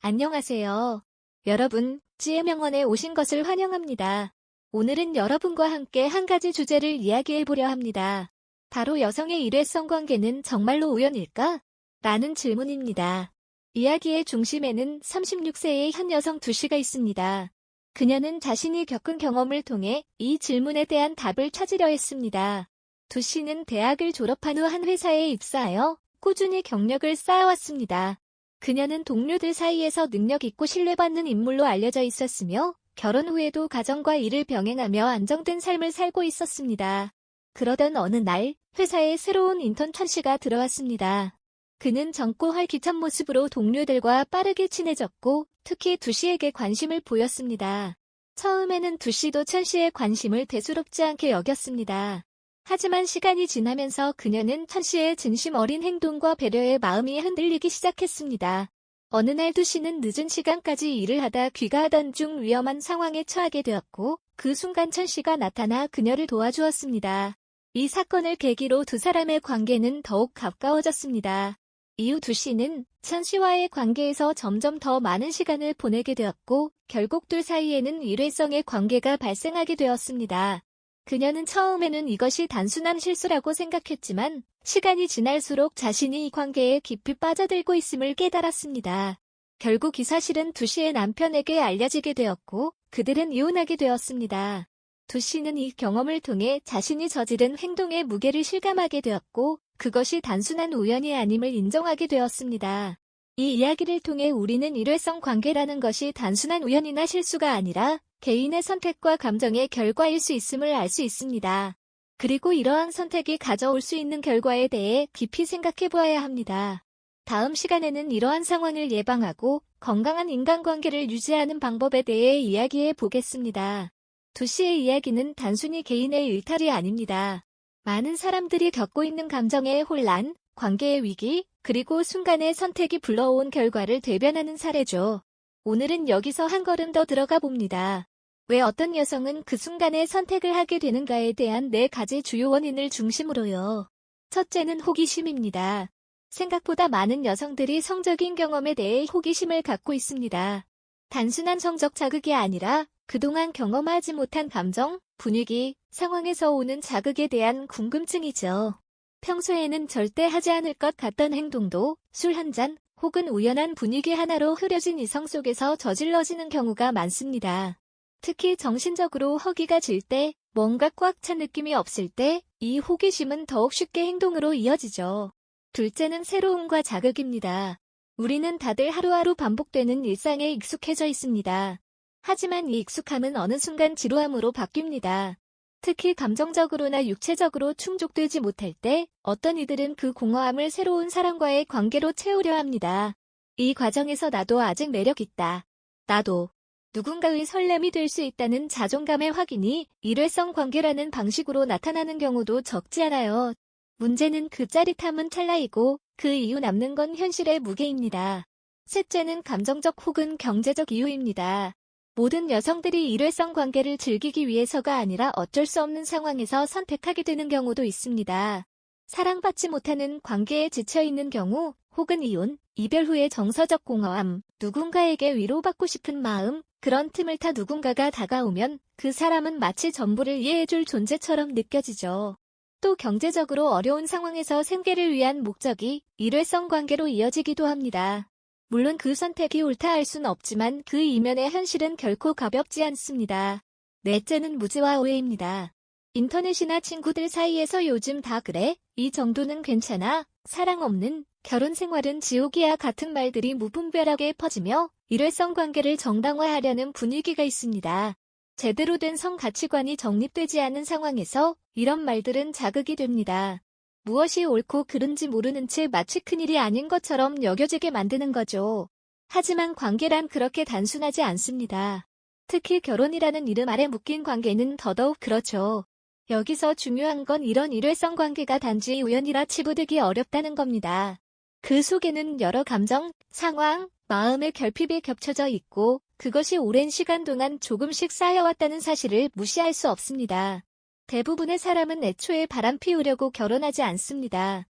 안녕하세요. 여러분, 지혜명언에 오신 것을 환영합니다. 오늘은 여러분과 함께 한 가지 주제를 이야기해보려 합니다. 바로 여성의 일회성 관계는 정말로 우연일까? 라는 질문입니다. 이야기의 중심에는 36세의 한 여성 두씨가 있습니다. 그녀는 자신이 겪은 경험을 통해 이 질문에 대한 답을 찾으려 했습니다. 두씨는 대학을 졸업한 후 한 회사에 입사하여 꾸준히 경력을 쌓아왔습니다. 그녀는 동료들 사이에서 능력 있고 신뢰받는 인물로 알려져 있었으며 결혼 후에도 가정과 일을 병행하며 안정된 삶을 살고 있었습니다. 그러던 어느 날 회사에 새로운 인턴 천씨가 들어왔습니다. 그는 젊고 활기찬 모습으로 동료들과 빠르게 친해졌고 특히 두씨에게 관심을 보였습니다. 처음에는 두씨도 천씨의 관심을 대수롭지 않게 여겼습니다. 하지만 시간이 지나면서 그녀는 천씨의 진심 어린 행동과 배려의 마음이 흔들리기 시작했습니다. 어느 날 두씨는 늦은 시간까지 일을 하다 귀가하던 중 위험한 상황에 처하게 되었고 그 순간 천씨가 나타나 그녀를 도와주었습니다. 이 사건을 계기로 두 사람의 관계는 더욱 가까워졌습니다. 이후 두씨는 천씨와의 관계에서 점점 더 많은 시간을 보내게 되었고 결국 둘 사이에는 일회성의 관계가 발생하게 되었습니다. 그녀는 처음에는 이것이 단순한 실수라고 생각했지만 시간이 지날수록 자신이 이 관계에 깊이 빠져들고 있음을 깨달았습니다. 결국 이 사실은 두씨의 남편에게 알려지게 되었고 그들은 이혼하게 되었습니다. 두씨는 이 경험을 통해 자신이 저지른 행동의 무게를 실감하게 되었고 그것이 단순한 우연이 아님을 인정하게 되었습니다. 이 이야기를 통해 우리는 일회성 관계라는 것이 단순한 우연이나 실수가 아니라 개인의 선택과 감정의 결과일 수 있음을 알 수 있습니다. 그리고 이러한 선택이 가져올 수 있는 결과에 대해 깊이 생각해 보아야 합니다. 다음 시간에는 이러한 상황을 예방하고 건강한 인간관계를 유지하는 방법에 대해 이야기해 보겠습니다. 두씨의 이야기는 단순히 개인의 일탈이 아닙니다. 많은 사람들이 겪고 있는 감정의 혼란, 관계의 위기, 그리고 순간의 선택이 불러온 결과를 대변하는 사례죠. 오늘은 여기서 한 걸음 더 들어가 봅니다. 왜 어떤 여성은 그 순간에 선택을 하게 되는가에 대한 4가지 주요 원인을 중심으로요. 첫째는 호기심입니다. 생각보다 많은 여성들이 성적인 경험에 대해 호기심을 갖고 있습니다. 단순한 성적 자극이 아니라 그동안 경험하지 못한 감정, 분위기, 상황에서 오는 자극에 대한 궁금증이죠. 평소에는 절대 하지 않을 것 같던 행동도 술 한 잔 혹은 우연한 분위기 하나로 흐려진 이성 속에서 저질러지는 경우가 많습니다. 특히 정신적으로 허기가 질 때, 뭔가 꽉 찬 느낌이 없을 때, 이 호기심은 더욱 쉽게 행동으로 이어지죠. 둘째는 새로움과 자극입니다. 우리는 다들 하루하루 반복되는 일상에 익숙해져 있습니다. 하지만 이 익숙함은 어느 순간 지루함으로 바뀝니다. 특히 감정적으로나 육체적으로 충족되지 못할 때 어떤 이들은 그 공허함을 새로운 사람과의 관계로 채우려 합니다. 이 과정에서 나도 아직 매력 있다. 나도 누군가의 설렘이 될 수 있다는 자존감의 확인이 일회성 관계라는 방식으로 나타나는 경우도 적지 않아요. 문제는 그 짜릿함은 찰나이고 그 이후 남는 건 현실의 무게입니다. 셋째는 감정적 혹은 경제적 이유입니다. 모든 여성들이 일회성 관계를 즐기기 위해서가 아니라 어쩔 수 없는 상황에서 선택하게 되는 경우도 있습니다. 사랑받지 못하는 관계에 지쳐있는 경우, 혹은 이혼, 이별 후의 정서적 공허함, 누군가에게 위로받고 싶은 마음, 그런 틈을 타 누군가가 다가오면 그 사람은 마치 전부를 이해해줄 존재처럼 느껴지죠. 또 경제적으로 어려운 상황에서 생계를 위한 목적이 일회성 관계로 이어지기도 합니다. 물론 그 선택이 옳다 할 순 없지만 그 이면의 현실은 결코 가볍지 않습니다. 넷째는 무지와 오해입니다. 인터넷이나 친구들 사이에서 요즘 다 그래? 이 정도는 괜찮아? 사랑 없는 결혼 생활은 지옥이야 같은 말들이 무분별하게 퍼지며 일회성 관계를 정당화하려는 분위기가 있습니다. 제대로 된 성 가치관이 정립되지 않은 상황에서 이런 말들은 자극이 됩니다. 무엇이 옳고 그른지 모르는 채 마치 큰일이 아닌 것처럼 여겨지게 만드는 거죠. 하지만 관계란 그렇게 단순하지 않습니다. 특히 결혼이라는 이름 아래 묶인 관계는 더더욱 그렇죠. 여기서 중요한 건 이런 일회성 관계가 단지 우연이라 치부되기 어렵다는 겁니다. 그 속에는 여러 감정, 상황, 마음의 결핍이 겹쳐져 있고 그것이 오랜 시간 동안 조금씩 쌓여왔다는 사실을 무시할 수 없습니다. 대부분의 사람은 애초에 바람 피우려고 결혼하지 않습니다.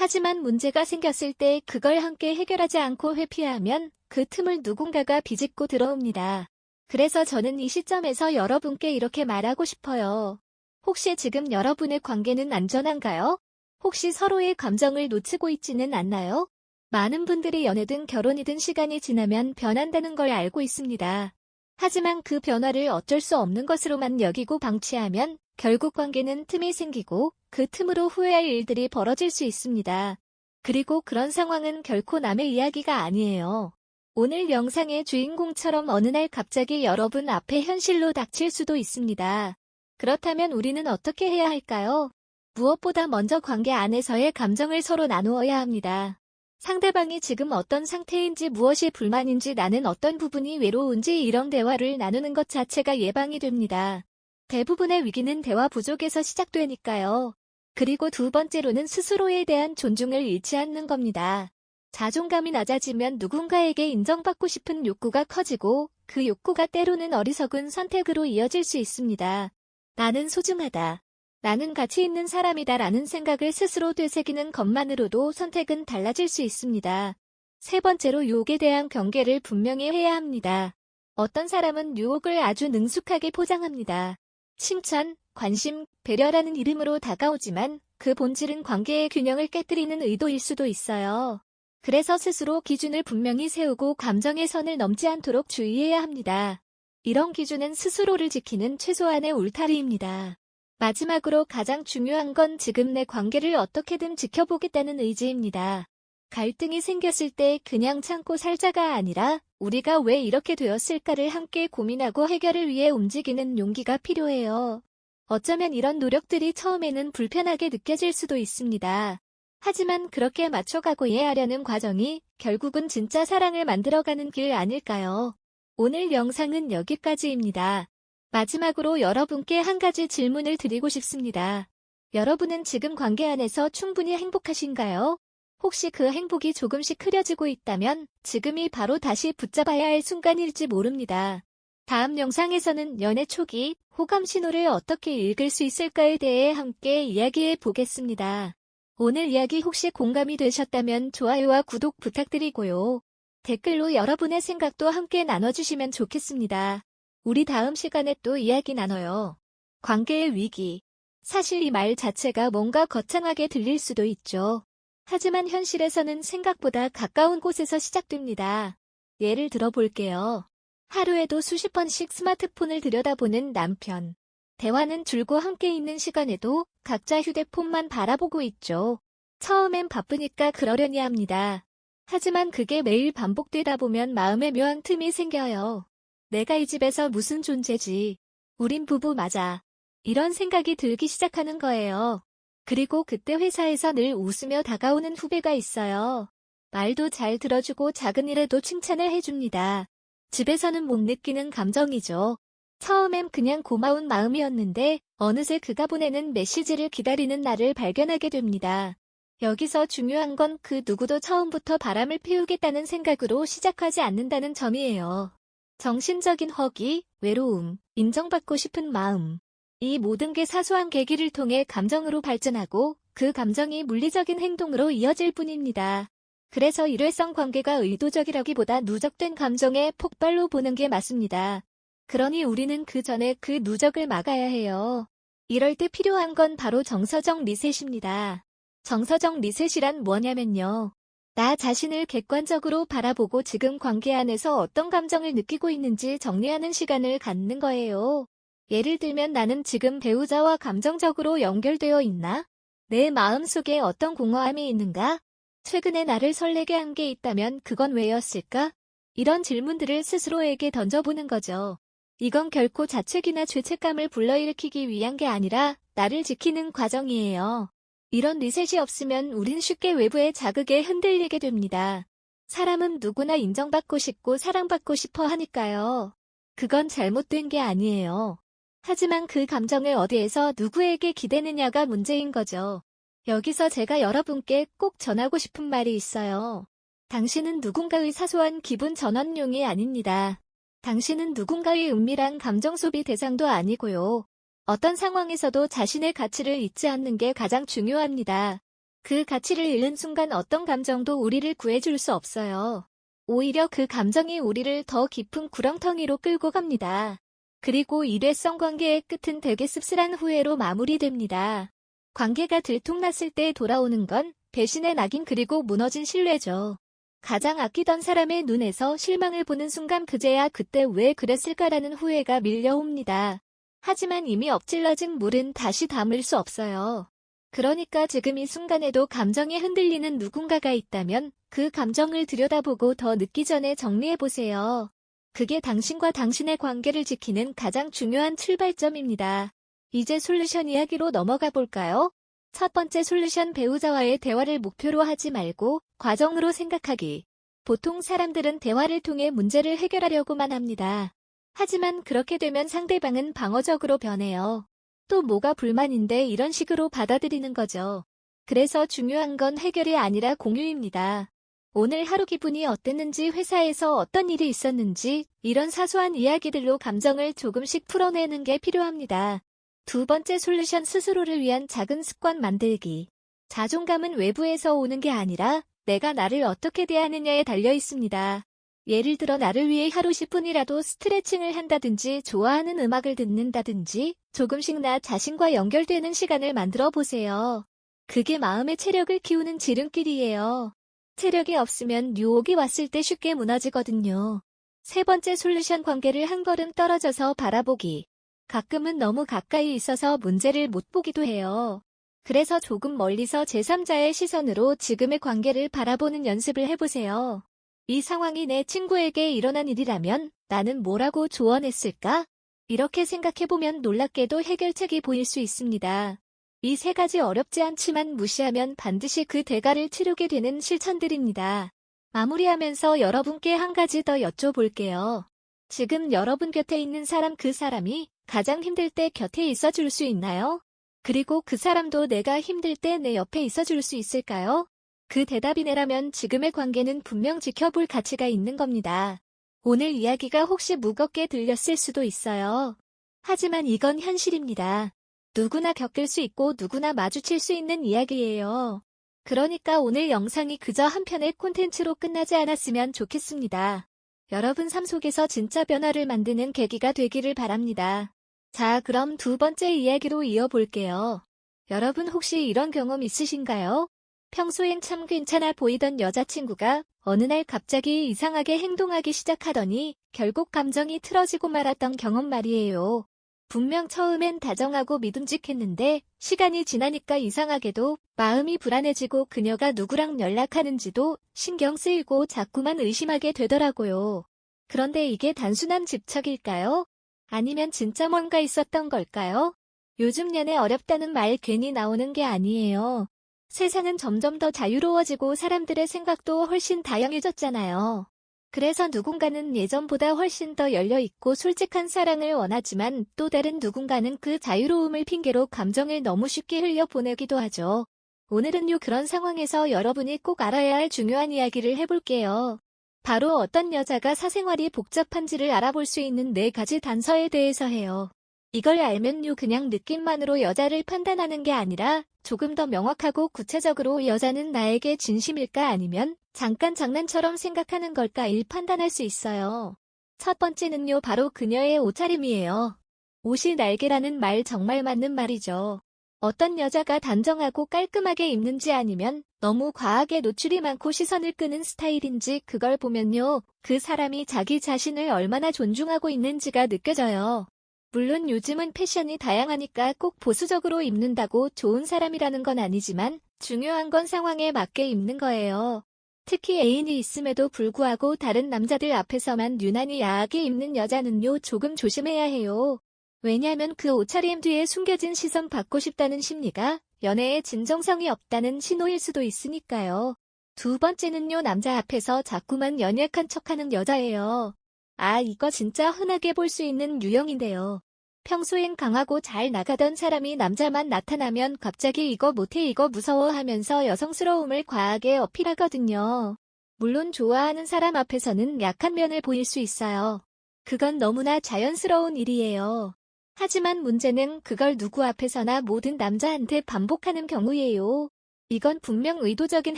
하지만 문제가 생겼을 때 그걸 함께 해결하지 않고 회피하면 그 틈을 누군가가 비집고 들어옵니다. 그래서 저는 이 시점에서 여러분께 이렇게 말하고 싶어요. 혹시 지금 여러분의 관계는 안전한가요? 혹시 서로의 감정을 놓치고 있지는 않나요? 많은 분들이 연애든 결혼이든 시간이 지나면 변한다는 걸 알고 있습니다. 하지만 그 변화를 어쩔 수 없는 것으로만 여기고 방치하면 결국 관계는 틈이 생기고 그 틈으로 후회할 일들이 벌어질 수 있습니다. 그리고 그런 상황은 결코 남의 이야기가 아니에요. 오늘 영상의 주인공처럼 어느 날 갑자기 여러분 앞에 현실로 닥칠 수도 있습니다. 그렇다면 우리는 어떻게 해야 할까요? 무엇보다 먼저 관계 안에서의 감정을 서로 나누어야 합니다. 상대방이 지금 어떤 상태인지 무엇이 불만인지 나는 어떤 부분이 외로운지 이런 대화를 나누는 것 자체가 예방이 됩니다. 대부분의 위기는 대화 부족에서 시작되니까요. 그리고 두 번째로는 스스로에 대한 존중을 잃지 않는 겁니다. 자존감이 낮아지면 누군가에게 인정받고 싶은 욕구가 커지고 그 욕구가 때로는 어리석은 선택으로 이어질 수 있습니다. 나는 소중하다. 나는 가치 있는 사람이다 라는 생각을 스스로 되새기는 것만으로도 선택은 달라질 수 있습니다. 세 번째로 유혹에 대한 경계를 분명히 해야 합니다. 어떤 사람은 유혹을 아주 능숙하게 포장합니다. 칭찬, 관심, 배려라는 이름으로 다가오지만 그 본질은 관계의 균형을 깨뜨리는 의도일 수도 있어요. 그래서 스스로 기준을 분명히 세우고 감정의 선을 넘지 않도록 주의해야 합니다. 이런 기준은 스스로를 지키는 최소한의 울타리입니다. 마지막으로 가장 중요한 건 지금 내 관계를 어떻게든 지켜보겠다는 의지입니다. 갈등이 생겼을 때 그냥 참고 살자가 아니라 우리가 왜 이렇게 되었을까를 함께 고민하고 해결을 위해 움직이는 용기가 필요해요. 어쩌면 이런 노력들이 처음에는 불편하게 느껴질 수도 있습니다. 하지만 그렇게 맞춰가고 이해하려는 과정이 결국은 진짜 사랑을 만들어가는 길 아닐까요? 오늘 영상은 여기까지입니다. 마지막으로 여러분께 한 가지 질문을 드리고 싶습니다. 여러분은 지금 관계 안에서 충분히 행복하신가요? 혹시 그 행복이 조금씩 흐려지고 있다면 지금이 바로 다시 붙잡아야 할 순간일지 모릅니다. 다음 영상에서는 연애 초기 호감 신호를 어떻게 읽을 수 있을까에 대해 함께 이야기해 보겠습니다. 오늘 이야기 혹시 공감이 되셨다면 좋아요와 구독 부탁드리고요. 댓글로 여러분의 생각도 함께 나눠주시면 좋겠습니다. 우리 다음 시간에 또 이야기 나눠요. 관계의 위기. 사실 이 말 자체가 뭔가 거창하게 들릴 수도 있죠. 하지만 현실에서는 생각보다 가까운 곳에서 시작됩니다. 예를 들어 볼게요. 하루에도 수십 번씩 스마트폰을 들여다보는 남편. 대화는 줄고 함께 있는 시간에도 각자 휴대폰만 바라보고 있죠. 처음엔 바쁘니까 그러려니 합니다. 하지만 그게 매일 반복되다 보면 마음에 묘한 틈이 생겨요. 내가 이 집에서 무슨 존재지? 우린 부부 맞아. 이런 생각이 들기 시작하는 거예요. 그리고 그때 회사에서 늘 웃으며 다가오는 후배가 있어요. 말도 잘 들어주고 작은 일에도 칭찬을 해줍니다. 집에서는 못 느끼는 감정이죠. 처음엔 그냥 고마운 마음이었는데 어느새 그가 보내는 메시지를 기다리는 나를 발견하게 됩니다. 여기서 중요한 건 그 누구도 처음부터 바람을 피우겠다는 생각으로 시작하지 않는다는 점이에요. 정신적인 허기, 외로움, 인정받고 싶은 마음. 이 모든 게 사소한 계기를 통해 감정으로 발전하고 그 감정이 물리적인 행동으로 이어질 뿐입니다. 그래서 일회성 관계가 의도적이라기보다 누적된 감정의 폭발로 보는 게 맞습니다. 그러니 우리는 그 전에 그 누적을 막아야 해요. 이럴 때 필요한 건 바로 정서적 리셋입니다. 정서적 리셋이란 뭐냐면요. 나 자신을 객관적으로 바라보고 지금 관계 안에서 어떤 감정을 느끼고 있는지 정리하는 시간을 갖는 거예요. 예를 들면 나는 지금 배우자와 감정적으로 연결되어 있나? 내 마음속에 어떤 공허함이 있는가? 최근에 나를 설레게 한 게 있다면 그건 왜였을까? 이런 질문들을 스스로에게 던져보는 거죠. 이건 결코 자책이나 죄책감을 불러일으키기 위한 게 아니라 나를 지키는 과정이에요. 이런 리셋이 없으면 우린 쉽게 외부의 자극에 흔들리게 됩니다. 사람은 누구나 인정받고 싶고 사랑받고 싶어 하니까요. 그건 잘못된 게 아니에요. 하지만 그 감정을 어디에서 누구에게 기대느냐가 문제인 거죠. 여기서 제가 여러분께 꼭 전하고 싶은 말이 있어요. 당신은 누군가의 사소한 기분 전환용이 아닙니다. 당신은 누군가의 은밀한 감정 소비 대상도 아니고요. 어떤 상황에서도 자신의 가치를 잊지 않는 게 가장 중요합니다. 그 가치를 잃는 순간 어떤 감정도 우리를 구해줄 수 없어요. 오히려 그 감정이 우리를 더 깊은 구렁텅이로 끌고 갑니다. 그리고 일회성 관계의 끝은 되게 씁쓸한 후회로 마무리됩니다. 관계가 들통났을 때 돌아오는 건 배신의 낙인 그리고 무너진 신뢰죠. 가장 아끼던 사람의 눈에서 실망을 보는 순간 그제야 그때 왜 그랬을까라는 후회가 밀려옵니다. 하지만 이미 엎질러진 물은 다시 담을 수 없어요. 그러니까 지금 이 순간에도 감정이 흔들리는 누군가가 있다면 그 감정을 들여다보고 더 늦기 전에 정리해보세요. 그게 당신과 당신의 관계를 지키는 가장 중요한 출발점입니다. 이제 솔루션 이야기로 넘어가 볼까요? 첫 번째 솔루션 배우자와의 대화를 목표로 하지 말고 과정으로 생각하기. 보통 사람들은 대화를 통해 문제를 해결하려고만 합니다. 하지만 그렇게 되면 상대방은 방어적으로 변해요. 또 뭐가 불만인데 이런 식으로 받아들이는 거죠. 그래서 중요한 건 해결이 아니라 공유입니다. 오늘 하루 기분이 어땠는지, 회사에서 어떤 일이 있었는지 이런 사소한 이야기들로 감정을 조금씩 풀어내는 게 필요합니다. 두 번째 솔루션 스스로를 위한 작은 습관 만들기. 자존감은 외부에서 오는 게 아니라 내가 나를 어떻게 대하느냐에 달려 있습니다. 예를 들어 나를 위해 하루 10분이라도 스트레칭을 한다든지 좋아하는 음악을 듣는다든지 조금씩 나 자신과 연결되는 시간을 만들어 보세요. 그게 마음의 체력을 키우는 지름길이에요. 체력이 없으면 유혹이 왔을 때 쉽게 무너지거든요. 세 번째 솔루션 관계를 한 걸음 떨어져서 바라보기. 가끔은 너무 가까이 있어서 문제를 못 보기도 해요. 그래서 조금 멀리서 제3자의 시선으로 지금의 관계를 바라보는 연습을 해보세요. 이 상황이 내 친구에게 일어난 일이라면 나는 뭐라고 조언했을까? 이렇게 생각해보면 놀랍게도 해결책이 보일 수 있습니다. 이 세 가지 어렵지 않지만 무시하면 반드시 그 대가를 치르게 되는 실천들입니다. 마무리하면서 여러분께 한 가지 더 여쭤볼게요. 지금 여러분 곁에 있는 사람, 그 사람이 가장 힘들 때 곁에 있어줄 수 있나요? 그리고 그 사람도 내가 힘들 때 내 옆에 있어줄 수 있을까요? 그 대답이 네라면 지금의 관계는 분명 지켜볼 가치가 있는 겁니다. 오늘 이야기가 혹시 무겁게 들렸을 수도 있어요. 하지만 이건 현실입니다. 누구나 겪을 수 있고 누구나 마주칠 수 있는 이야기예요. 그러니까 오늘 영상이 그저 한 편의 콘텐츠로 끝나지 않았으면 좋겠습니다. 여러분 삶 속에서 진짜 변화를 만드는 계기가 되기를 바랍니다. 자, 그럼 두 번째 이야기로 이어볼게요. 여러분 혹시 이런 경험 있으신가요? 평소엔 참 괜찮아 보이던 여자친구가 어느 날 갑자기 이상하게 행동하기 시작하더니 결국 감정이 틀어지고 말았던 경험 말이에요. 분명 처음엔 다정하고 믿음직했는데 시간이 지나니까 이상하게도 마음이 불안해지고 그녀가 누구랑 연락하는지도 신경 쓰이고 자꾸만 의심하게 되더라고요. 그런데 이게 단순한 집착일까요? 아니면 진짜 뭔가 있었던 걸까요? 요즘 연애 어렵다는 말 괜히 나오는 게 아니에요. 세상은 점점 더 자유로워지고 사람들의 생각도 훨씬 다양해졌잖아요. 그래서 누군가는 예전보다 훨씬 더 열려있고 솔직한 사랑을 원하지만 또 다른 누군가는 그 자유로움을 핑계로 감정을 너무 쉽게 흘려보내기도 하죠. 오늘은요 그런 상황에서 여러분이 꼭 알아야 할 중요한 이야기를 해볼게요. 바로 어떤 여자가 사생활이 복잡한지를 알아볼 수 있는 4가지 단서에 대해서 해요. 이걸 알면요 그냥 느낌만으로 여자를 판단하는 게 아니라 조금 더 명확하고 구체적으로 여자는 나에게 진심일까 아니면 잠깐 장난처럼 생각하는 걸까 판단할 수 있어요. 첫 번째는요 바로 그녀의 옷차림이에요. 옷이 날개라는 말 정말 맞는 말이죠. 어떤 여자가 단정하고 깔끔하게 입는지 아니면 너무 과하게 노출이 많고 시선을 끄는 스타일인지 그걸 보면요 그 사람이 자기 자신을 얼마나 존중하고 있는지가 느껴져요. 물론 요즘은 패션이 다양하니까 꼭 보수적으로 입는다고 좋은 사람이라는 건 아니지만 중요한 건 상황에 맞게 입는 거예요. 특히 애인이 있음에도 불구하고 다른 남자들 앞에서만 유난히 야하게 입는 여자는요 조금 조심해야 해요. 왜냐면 그 옷차림 뒤에 숨겨진 시선 받고 싶다는 심리가 연애에 진정성이 없다는 신호일 수도 있으니까요. 두 번째는요 남자 앞에서 자꾸만 연약한 척하는 여자예요. 아 이거 진짜 흔하게 볼 수 있는 유형인데요. 평소엔 강하고 잘 나가던 사람이 남자만 나타나면 갑자기 이거 못해 이거 무서워 하면서 여성스러움을 과하게 어필하거든요. 물론 좋아하는 사람 앞에서는 약한 면을 보일 수 있어요. 그건 너무나 자연스러운 일이에요. 하지만 문제는 그걸 누구 앞에서나 모든 남자한테 반복하는 경우예요. 이건 분명 의도적인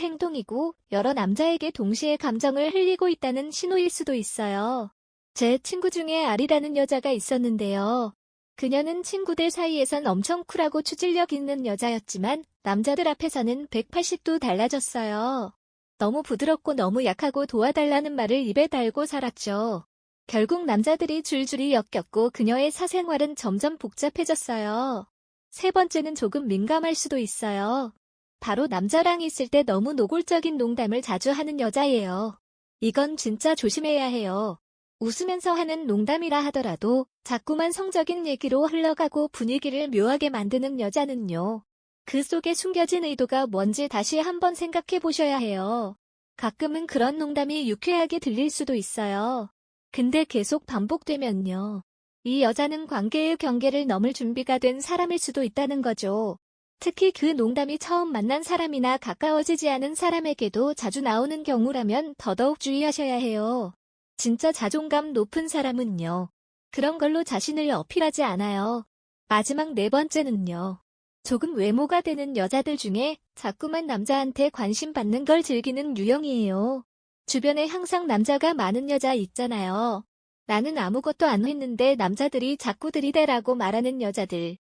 행동이고 여러 남자에게 동시에 감정을 흘리고 있다는 신호일 수도 있어요. 제 친구 중에 아리라는 여자가 있었는데요. 그녀는 친구들 사이에선 엄청 쿨하고 추진력 있는 여자였지만 남자들 앞에서는 180도 달라졌어요. 너무 부드럽고 너무 약하고 도와달라는 말을 입에 달고 살았죠. 결국 남자들이 줄줄이 엮였고 그녀의 사생활은 점점 복잡해졌어요. 세 번째는 조금 민감할 수도 있어요. 바로 남자랑 있을 때 너무 노골적인 농담을 자주 하는 여자예요. 이건 진짜 조심해야 해요. 웃으면서 하는 농담이라 하더라도 자꾸만 성적인 얘기로 흘러가고 분위기를 묘하게 만드는 여자는요. 그 속에 숨겨진 의도가 뭔지 다시 한번 생각해 보셔야 해요. 가끔은 그런 농담이 유쾌하게 들릴 수도 있어요. 근데 계속 반복되면요. 이 여자는 관계의 경계를 넘을 준비가 된 사람일 수도 있다는 거죠. 특히 그 농담이 처음 만난 사람이나 가까워지지 않은 사람에게도 자주 나오는 경우라면 더더욱 주의하셔야 해요. 진짜 자존감 높은 사람은요. 그런 걸로 자신을 어필하지 않아요. 마지막 네 번째는요. 조금 외모가 되는 여자들 중에 자꾸만 남자한테 관심 받는 걸 즐기는 유형이에요. 주변에 항상 남자가 많은 여자 있잖아요. 나는 아무것도 안 했는데 남자들이 자꾸 들이대라고 말하는 여자들.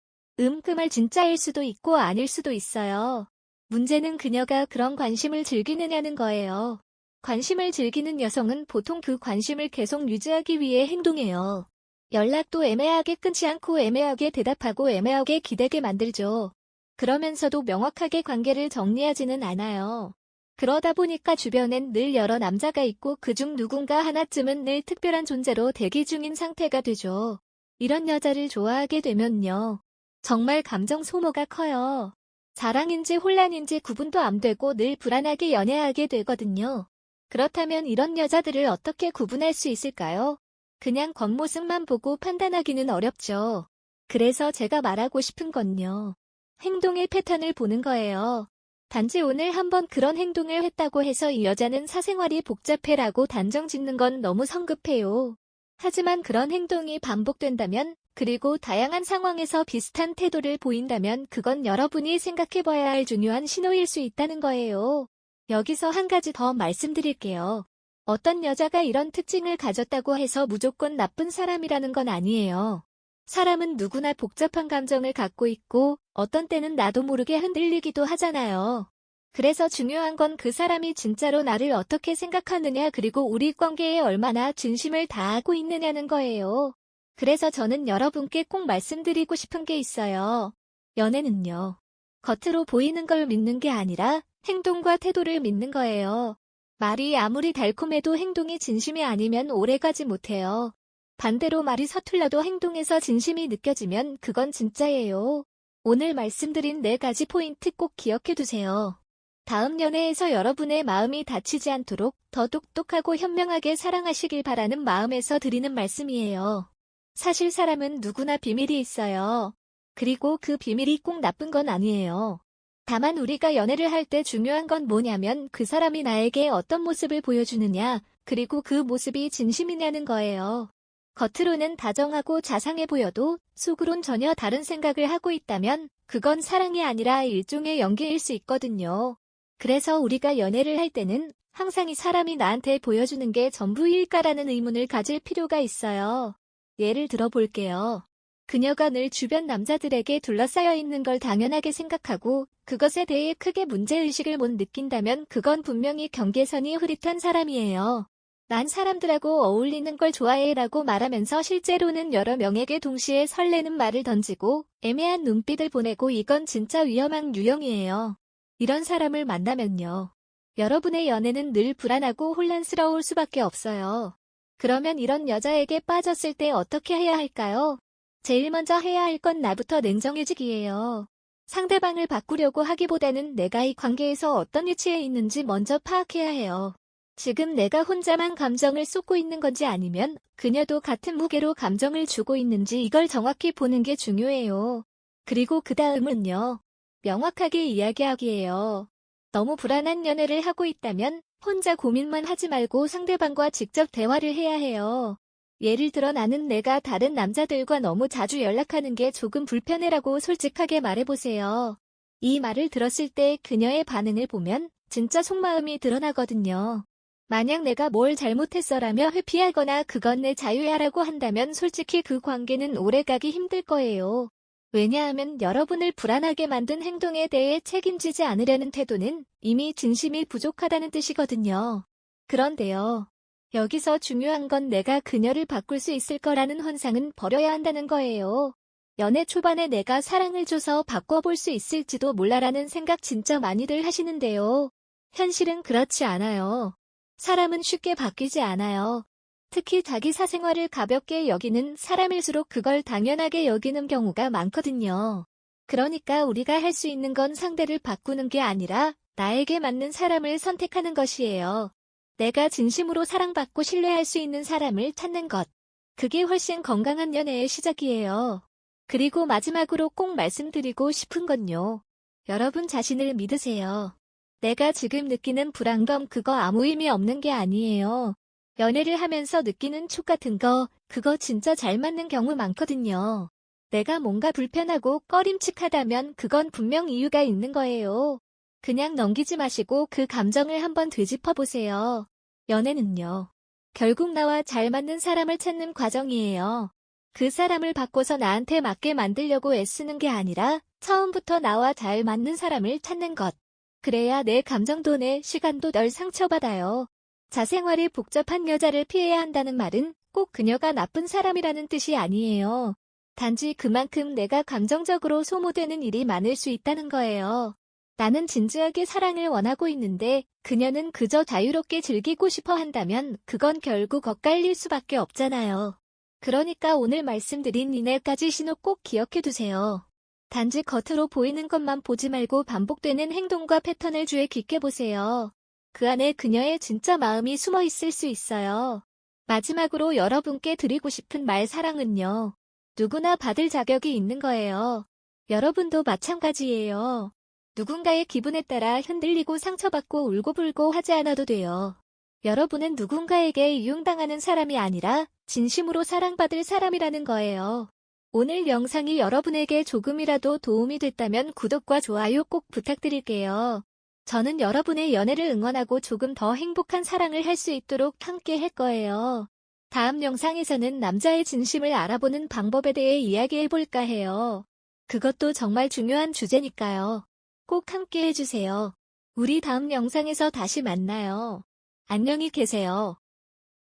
그 말 진짜일 수도 있고 아닐 수도 있어요. 문제는 그녀가 그런 관심을 즐기느냐는 거예요. 관심을 즐기는 여성은 보통 그 관심을 계속 유지하기 위해 행동해요. 연락도 애매하게 끊지 않고 애매하게 대답하고 애매하게 기대게 만들죠. 그러면서도 명확하게 관계를 정리하지는 않아요. 그러다 보니까 주변엔 늘 여러 남자가 있고 그중 누군가 하나쯤은 늘 특별한 존재로 대기 중인 상태가 되죠. 이런 여자를 좋아하게 되면요. 정말 감정 소모가 커요. 사랑인지 혼란인지 구분도 안 되고 늘 불안하게 연애하게 되거든요. 그렇다면 이런 여자들을 어떻게 구분할 수 있을까요? 그냥 겉모습만 보고 판단하기는 어렵죠. 그래서 제가 말하고 싶은 건요. 행동의 패턴을 보는 거예요. 단지 오늘 한번 그런 행동을 했다고 해서 이 여자는 사생활이 복잡해라고 단정 짓는 건 너무 성급해요. 하지만 그런 행동이 반복된다면 그리고 다양한 상황에서 비슷한 태도를 보인다면 그건 여러분이 생각해봐야 할 중요한 신호일 수 있다는 거예요. 여기서 한 가지 더 말씀드릴게요. 어떤 여자가 이런 특징을 가졌다고 해서 무조건 나쁜 사람이라는 건 아니에요. 사람은 누구나 복잡한 감정을 갖고 있고 어떤 때는 나도 모르게 흔들리기도 하잖아요. 그래서 중요한 건 그 사람이 진짜로 나를 어떻게 생각하느냐 그리고 우리 관계에 얼마나 진심을 다하고 있느냐는 거예요. 그래서 저는 여러분께 꼭 말씀드리고 싶은 게 있어요. 연애는요. 겉으로 보이는 걸 믿는 게 아니라 행동과 태도를 믿는 거예요. 말이 아무리 달콤해도 행동이 진심이 아니면 오래가지 못해요. 반대로 말이 서툴러도 행동에서 진심이 느껴지면 그건 진짜예요. 오늘 말씀드린 4가지 포인트 꼭 기억해 두세요. 다음 연애에서 여러분의 마음이 다치지 않도록 더 똑똑하고 현명하게 사랑하시길 바라는 마음에서 드리는 말씀이에요. 사실 사람은 누구나 비밀이 있어요. 그리고 그 비밀이 꼭 나쁜 건 아니에요. 다만 우리가 연애를 할 때 중요한 건 뭐냐면 그 사람이 나에게 어떤 모습을 보여주느냐, 그리고 그 모습이 진심이냐는 거예요. 겉으로는 다정하고 자상해 보여도 속으론 전혀 다른 생각을 하고 있다면 그건 사랑이 아니라 일종의 연기일 수 있거든요. 그래서 우리가 연애를 할 때는 항상 이 사람이 나한테 보여주는 게 전부일까라는 의문을 가질 필요가 있어요. 예를 들어 볼게요. 그녀가 늘 주변 남자들에게 둘러싸여 있는 걸 당연하게 생각하고 그것에 대해 크게 문제의식을 못 느낀다면 그건 분명히 경계선이 흐릿한 사람이에요. 난 사람들하고 어울리는 걸 좋아해라고 말하면서 실제로는 여러 명에게 동시에 설레는 말을 던지고 애매한 눈빛을 보내고 이건 진짜 위험한 유형이에요. 이런 사람을 만나면요. 여러분의 연애는 늘 불안하고 혼란스러울 수밖에 없어요. 그러면 이런 여자에게 빠졌을 때 어떻게 해야 할까요? 제일 먼저 해야 할 건 나부터 냉정해지기예요. 상대방을 바꾸려고 하기보다는 내가 이 관계에서 어떤 위치에 있는지 먼저 파악해야 해요. 지금 내가 혼자만 감정을 쏟고 있는 건지 아니면 그녀도 같은 무게로 감정을 주고 있는지 이걸 정확히 보는 게 중요해요. 그리고 그 다음은요. 명확하게 이야기하기예요. 너무 불안한 연애를 하고 있다면 혼자 고민만 하지 말고 상대방과 직접 대화를 해야 해요. 예를 들어 나는 내가 다른 남자들과 너무 자주 연락하는 게 조금 불편해라고 솔직하게 말해보세요. 이 말을 들었을 때 그녀의 반응을 보면 진짜 속마음이 드러나거든요. 만약 내가 뭘 잘못했어라며 회피하거나 그건 내 자유야라고 한다면 솔직히 그 관계는 오래가기 힘들 거예요. 왜냐하면 여러분을 불안하게 만든 행동에 대해 책임지지 않으려는 태도는 이미 진심이 부족하다는 뜻이거든요. 그런데요. 여기서 중요한 건 내가 그녀를 바꿀 수 있을 거라는 환상은 버려야 한다는 거예요. 연애 초반에 내가 사랑을 줘서 바꿔볼 수 있을지도 몰라라는 생각 진짜 많이들 하시는데요. 현실은 그렇지 않아요. 사람은 쉽게 바뀌지 않아요. 특히 자기 사생활을 가볍게 여기는 사람일수록 그걸 당연하게 여기는 경우가 많거든요. 그러니까 우리가 할 수 있는 건 상대를 바꾸는 게 아니라 나에게 맞는 사람을 선택하는 것이에요. 내가 진심으로 사랑받고 신뢰할 수 있는 사람을 찾는 것. 그게 훨씬 건강한 연애의 시작이에요. 그리고 마지막으로 꼭 말씀드리고 싶은 건요. 여러분 자신을 믿으세요. 내가 지금 느끼는 불안감 그거 아무 의미 없는 게 아니에요. 연애를 하면서 느끼는 촉 같은 거, 그거 진짜 잘 맞는 경우 많거든요. 내가 뭔가 불편하고 꺼림칙하다면 그건 분명 이유가 있는 거예요. 그냥 넘기지 마시고 그 감정을 한번 되짚어 보세요. 연애는요. 결국 나와 잘 맞는 사람을 찾는 과정이에요. 그 사람을 바꿔서 나한테 맞게 만들려고 애쓰는 게 아니라 처음부터 나와 잘 맞는 사람을 찾는 것. 그래야 내 감정도 내 시간도 덜 상처받아요. 자생활이 복잡한 여자를 피해야 한다는 말은 꼭 그녀가 나쁜 사람이라는 뜻이 아니에요. 단지 그만큼 내가 감정적으로 소모되는 일이 많을 수 있다는 거예요. 나는 진지하게 사랑을 원하고 있는데 그녀는 그저 자유롭게 즐기고 싶어 한다면 그건 결국 엇갈릴 수밖에 없잖아요. 그러니까 오늘 말씀드린 이 4가지 신호 꼭 기억해 두세요. 단지 겉으로 보이는 것만 보지 말고 반복되는 행동과 패턴을 주의 깊게 보세요. 그 안에 그녀의 진짜 마음이 숨어 있을 수 있어요. 마지막으로 여러분께 드리고 싶은 말 사랑은요. 누구나 받을 자격이 있는 거예요. 여러분도 마찬가지예요. 누군가의 기분에 따라 흔들리고 상처받고 울고불고 하지 않아도 돼요. 여러분은 누군가에게 이용당하는 사람이 아니라 진심으로 사랑받을 사람이라는 거예요. 오늘 영상이 여러분에게 조금이라도 도움이 됐다면 구독과 좋아요 꼭 부탁드릴게요. 저는 여러분의 연애를 응원하고 조금 더 행복한 사랑을 할 수 있도록 함께 할 거예요. 다음 영상에서는 남자의 진심을 알아보는 방법에 대해 이야기해볼까 해요. 그것도 정말 중요한 주제니까요. 꼭 함께 해주세요. 우리 다음 영상에서 다시 만나요. 안녕히 계세요.